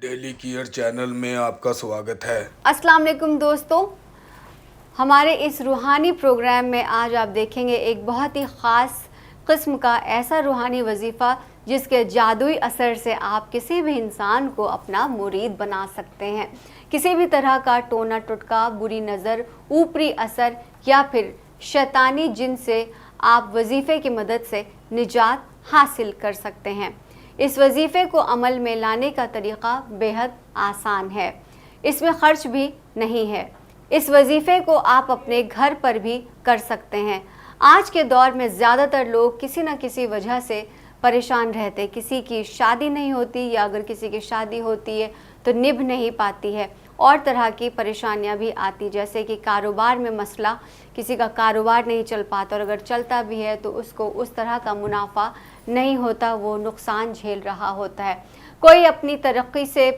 Daily care channel में आपका स्वागत है। अस्सलाम वालेकुम दोस्तों, हमारे इस रूहानी प्रोग्राम में आज आप देखेंगे एक बहुत ही ख़ास किस्म का ऐसा रूहानी वजीफ़ा जिसके जादुई असर से आप किसी भी इंसान को अपना मुरीद बना सकते हैं। किसी भी तरह का टोना टुटका, बुरी नज़र, ऊपरी असर या फिर शैतानी जिन से आप वजीफ़े की मदद से निजात हासिल कर सकते हैं। इस वजीफ़े को अमल में लाने का तरीक़ा बेहद आसान है, इसमें ख़र्च भी नहीं है। इस वजीफ़े को आप अपने घर पर भी कर सकते हैं। आज के दौर में ज़्यादातर लोग किसी न किसी वजह से परेशान रहते। किसी की शादी नहीं होती या अगर किसी की शादी होती है तो निभ नहीं पाती है और तरह की परेशानियां भी आती, जैसे कि कारोबार में मसला, किसी का कारोबार नहीं चल पाता और अगर चलता भी है तो उसको उस तरह का मुनाफा नहीं होता, वो नुकसान झेल रहा होता है। कोई अपनी तरक्की से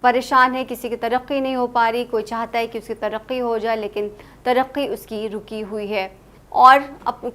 परेशान है, किसी की तरक्की नहीं हो पा रही, कोई चाहता है कि उसकी तरक्की हो जाए लेकिन तरक्की उसकी रुकी हुई है। और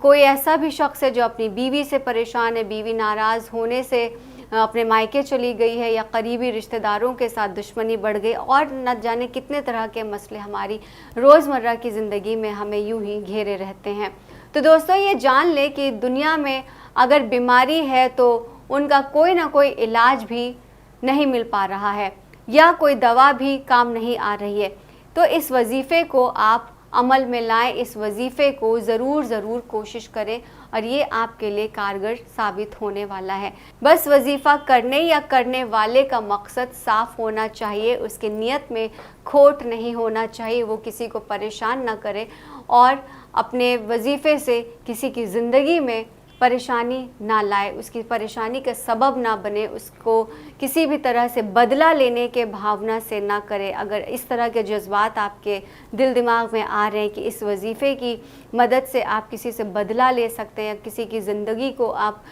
कोई ऐसा भी शख्स है जो अपनी बीवी से परेशान है, बीवी नाराज़ होने से अपने मायके चली गई है या करीबी रिश्तेदारों के साथ दुश्मनी बढ़ गई और न जाने कितने तरह के मसले हमारी रोज़मर्रा की ज़िंदगी में हमें यूं ही घेरे रहते हैं। तो दोस्तों, ये जान लें कि दुनिया में अगर बीमारी है तो उनका कोई ना कोई इलाज भी नहीं मिल पा रहा है या कोई दवा भी काम नहीं आ रही है। तो इस वजीफ़े को आप अमल में लाएं, इस वजीफ़े को ज़रूर कोशिश करें और ये आपके लिए कारगर साबित होने वाला है। बस वजीफ़ा करने या करने वाले का मकसद साफ़ होना चाहिए, उसकी नीयत में खोट नहीं होना चाहिए, वो किसी को परेशान ना करे और अपने वजीफ़े से किसी की ज़िंदगी में परेशानी ना लाए, उसकी परेशानी का सबब ना बने, उसको किसी भी तरह से बदला लेने के भावना से ना करे। अगर इस तरह के जज्बात आपके दिल दिमाग में आ रहे हैं कि इस वजीफ़े की मदद से आप किसी से बदला ले सकते हैं, किसी की ज़िंदगी को आप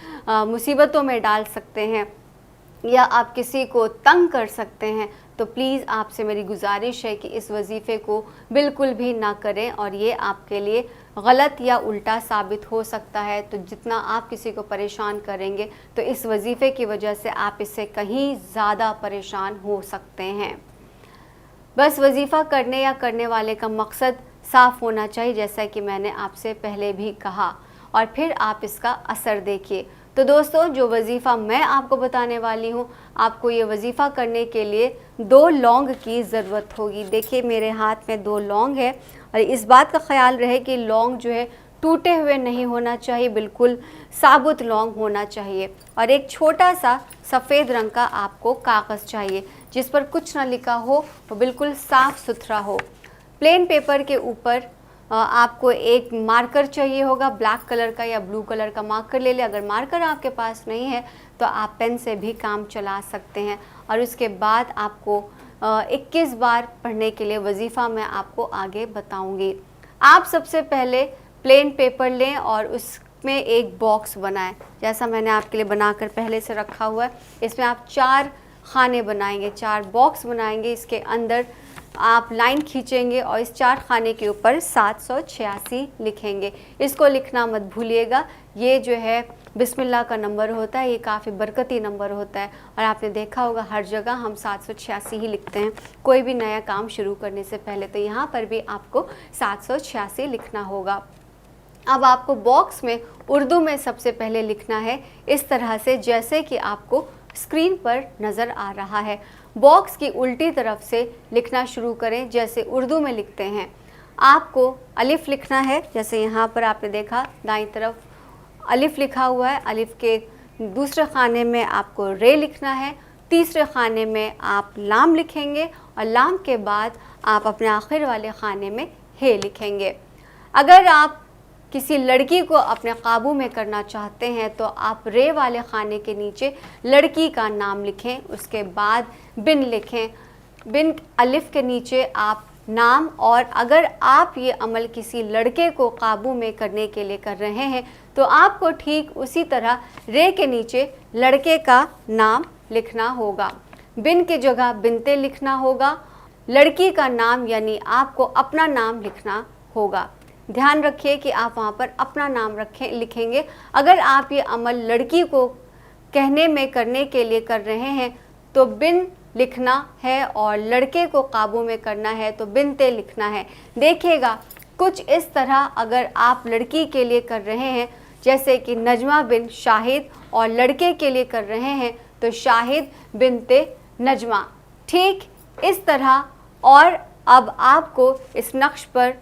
मुसीबतों में डाल सकते हैं या आप किसी को तंग कर सकते हैं, तो प्लीज़ आपसे मेरी गुजारिश है कि इस वजीफ़े को बिल्कुल भी ना करें और ये आपके लिए गलत या उल्टा साबित हो सकता है। तो जितना आप किसी को परेशान करेंगे तो इस वजीफ़े की वजह से आप इससे कहीं ज़्यादा परेशान हो सकते हैं। बस वजीफ़ा करने या करने वाले का मकसद साफ़ होना चाहिए, जैसा कि मैंने आपसे पहले भी कहा, और फिर आप इसका असर देखिए। तो दोस्तों, जो वजीफ़ा मैं आपको बताने वाली हूँ, आपको ये वजीफ़ा करने के लिए 2 लौंग की ज़रूरत होगी। देखिए मेरे हाथ में 2 लौंग है और इस बात का ख्याल रहे कि लौंग जो है टूटे हुए नहीं होना चाहिए, बिल्कुल साबुत लौंग होना चाहिए। और एक छोटा सा सफ़ेद रंग का आपको कागज़ चाहिए जिस पर कुछ ना लिखा हो, वो बिल्कुल साफ़ सुथरा हो। प्लेन पेपर के ऊपर आपको एक मार्कर चाहिए होगा, ब्लैक कलर का या ब्लू कलर का मार्कर ले लें। अगर मार्कर आपके पास नहीं है तो आप पेन से भी काम चला सकते हैं। और उसके बाद आपको 21 बार पढ़ने के लिए वजीफ़ा मैं आपको आगे बताऊंगी। आप सबसे पहले प्लेन पेपर लें और उसमें एक बॉक्स बनाएं, जैसा मैंने आपके लिए बनाकर पहले से रखा हुआ है। इसमें आप 4 खाने बनाएंगे, 4 बॉक्स बनाएंगे। इसके अंदर आप लाइन खींचेंगे और इस 4 खाने के ऊपर 786 लिखेंगे। इसको लिखना मत भूलिएगा। ये जो है बिस्मिल्लाह का नंबर होता है, ये काफ़ी बरकती नंबर होता है और आपने देखा होगा हर जगह हम 786 ही लिखते हैं कोई भी नया काम शुरू करने से पहले, तो यहाँ पर भी आपको 786 लिखना होगा। अब आपको बॉक्स में उर्दू में सबसे पहले लिखना है इस तरह से जैसे कि आपको स्क्रीन पर नज़र आ रहा है। बॉक्स की उल्टी तरफ से लिखना शुरू करें जैसे उर्दू में लिखते हैं। आपको अलिफ लिखना है, जैसे यहाँ पर आपने देखा दाईं तरफ अलिफ लिखा हुआ है। अलिफ के दूसरे खाने में आपको रे लिखना है, तीसरे खाने में आप लाम लिखेंगे और लाम के बाद आप अपने आखिर वाले खाने में हे लिखेंगे। अगर आप किसी लड़की को अपने काबू में करना चाहते हैं तो आप रे वाले खाने के नीचे लड़की का नाम लिखें, उसके बाद बिन लिखें। बिन अलिफ के नीचे आप नाम, और अगर आप ये अमल किसी लड़के को काबू में करने के लिए कर रहे हैं तो आपको ठीक उसी तरह रे के नीचे लड़के का नाम लिखना होगा। बिन की जगह बिनते लिखना होगा। लड़की का नाम यानी आपको अपना नाम लिखना होगा। ध्यान रखिए कि आप वहाँ पर अपना नाम लिखेंगे। अगर आप ये अमल लड़की को कहने में करने के लिए कर रहे हैं तो बिन लिखना है और लड़के को काबू में करना है तो बिनते लिखना है। देखिएगा कुछ इस तरह अगर आप लड़की के लिए कर रहे हैं जैसे कि नजमा बिन शाहिद और लड़के के लिए कर रहे हैं तो शाहिद बिनते नजमा, ठीक इस तरह। और अब आपको इस नक्श पर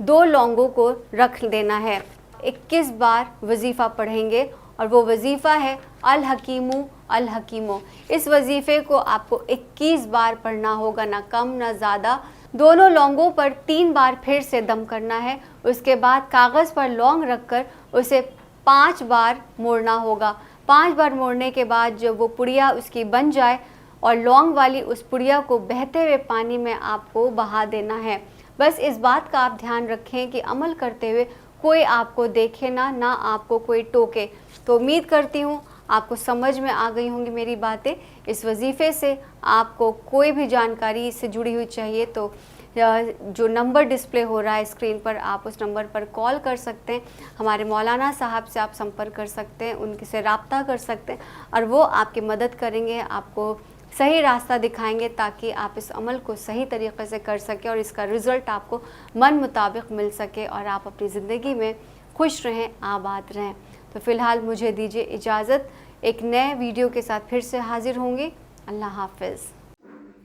2 लौंगों को रख देना है। 21 बार वजीफ़ा पढ़ेंगे और वो वजीफ़ा है अल हकीमु अल हकीमो। इस वजीफ़े को आपको 21 बार पढ़ना होगा, ना कम ना ज़्यादा। दोनों लौंगों पर 3 बार फिर से दम करना है। उसके बाद कागज़ पर लौंग रखकर उसे 5 बार मोड़ना होगा। 5 बार मोड़ने के बाद जब वो पुड़िया उसकी बन जाए और लौंग वाली उस पुड़िया को बहते हुए पानी में आपको बहा देना है। बस इस बात का आप ध्यान रखें कि अमल करते हुए कोई आपको देखे ना आपको कोई टोके। तो उम्मीद करती हूँ आपको समझ में आ गई होंगी मेरी बातें। इस वजीफ़े से आपको कोई भी जानकारी इससे जुड़ी हुई चाहिए तो जो नंबर डिस्प्ले हो रहा है स्क्रीन पर, आप उस नंबर पर कॉल कर सकते हैं। हमारे मौलाना साहब से आप संपर्क कर सकते हैं, उनके से रब्ता कर सकते हैं और वो आपकी मदद करेंगे, आपको सही रास्ता दिखाएंगे ताकि आप इस अमल को सही तरीक़े से कर सकें और इसका रिज़ल्ट आपको मन मुताबिक मिल सके और आप अपनी ज़िंदगी में खुश रहें, आबाद रहें। तो फ़िलहाल मुझे दीजिए इजाज़त, एक नए वीडियो के साथ फिर से हाज़िर होंगे। अल्लाह हाफ़िज़।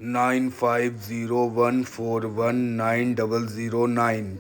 9501419009